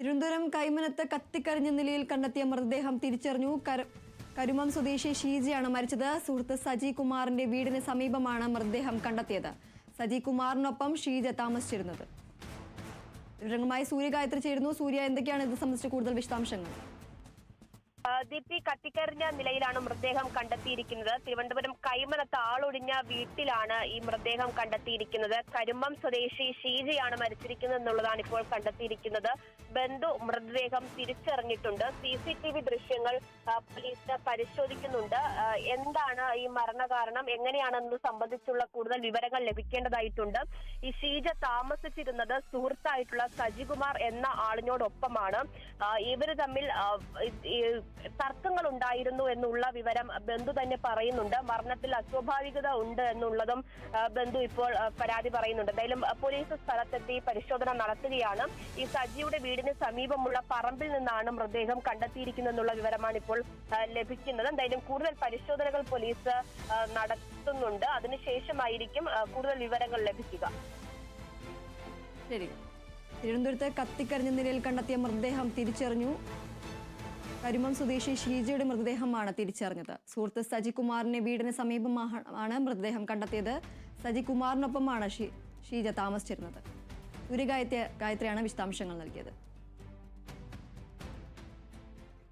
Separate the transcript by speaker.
Speaker 1: തിരുവനന്തപുരം കൈമനത്ത് കത്തിക്കരിഞ്ഞ നിലയിൽ കണ്ടെത്തിയ മൃതദേഹം തിരിച്ചറിഞ്ഞു. കരുമം സ്വദേശി ഷീജയാണ് മരിച്ചത്. സുഹൃത്ത് സജി കുമാറിന്റെ വീടിന് സമീപമാണ് മൃതദേഹം കണ്ടെത്തിയത്. സജി കുമാറിനൊപ്പം ഷീജ താമസിച്ചിരുന്നത്. വിവരങ്ങളുമായി സൂര്യഗായത്രി ചേരുന്നു. സൂര്യ, എന്തൊക്കെയാണ് ഇത് സംബന്ധിച്ച കൂടുതൽ വിശദാംശങ്ങൾ?
Speaker 2: ദീപ്തി, കത്തിക്കരിഞ്ഞ നിലയിലാണ് മൃതദേഹം കണ്ടെത്തിയിരിക്കുന്നത്. തിരുവനന്തപുരം കൈമനത്ത് ആളൊഴിഞ്ഞ വീട്ടിലാണ് ഈ മൃതദേഹം കണ്ടെത്തിയിരിക്കുന്നത്. കരുമ്പം സ്വദേശി ഷീജയാണ് മരിച്ചിരിക്കുന്നത് എന്നുള്ളതാണ് ഇപ്പോൾ കണ്ടെത്തിയിരിക്കുന്നത്. ബന്ധു മൃതദേഹം തിരിച്ചറിഞ്ഞിട്ടുണ്ട്. CCTV ദൃശ്യങ്ങൾ പോലീസ് പരിശോധിക്കുന്നുണ്ട്. എന്താണ് ഈ മരണകാരണം, എങ്ങനെയാണെന്ന് സംബന്ധിച്ചുള്ള കൂടുതൽ വിവരങ്ങൾ ലഭിക്കേണ്ടതായിട്ടുണ്ട്. ഈ ഷീജ താമസിച്ചിരുന്നത് സുഹൃത്തായിട്ടുള്ള സജികുമാർ എന്ന ആളിനോടൊപ്പമാണ്. ഇവര് തമ്മിൽ തർക്കങ്ങൾ ഉണ്ടായിരുന്നു എന്നുള്ള വിവരം ബന്ധു തന്നെ പറയുന്നുണ്ട്. മരണത്തിൽ അസ്വാഭാവികത ഉണ്ട് എന്നുള്ളതും ബന്ധു ഇപ്പോൾ പരാതി പറയുന്നുണ്ട്. എന്തായാലും പോലീസ് സ്ഥലത്തെത്തി പരിശോധന നടത്തുകയാണ്. ഈ സജിയുടെ വീടിന് സമീപമുള്ള പറമ്പിൽ നിന്നാണ് മൃതദേഹം കണ്ടെത്തിയിരിക്കുന്നതെന്നുള്ള വിവരമാണ് ഇപ്പോൾ ലഭിക്കുന്നത്. എന്തായാലും കൂടുതൽ പരിശോധനകൾ പോലീസ് നടത്തുന്നുണ്ട്. അതിനുശേഷമായിരിക്കും കൂടുതൽ വിവരങ്ങൾ ലഭിക്കുക.
Speaker 1: ശരി, തിരുവനന്തപുരത്ത് കത്തിക്കരിഞ്ഞ നിലയിൽ കണ്ടെത്തിയ മൃതദേഹം തിരിച്ചറിഞ്ഞു. കരുമം സ്വദേശി ഷീജയുടെ മൃതദേഹമാണ് തിരിച്ചറിഞ്ഞത്. സുഹൃത്ത് സജി കുമാറിന്റെ വീടിന് സമീപമാണ് മൃതദേഹം കണ്ടെത്തിയത്. സജി കുമാറിനൊപ്പമാണ് ഷീജ താമസിച്ചിരുന്നത്. സൂര്യഗായത്രിയാണ് വിശദാംശങ്ങൾ നൽകിയത്.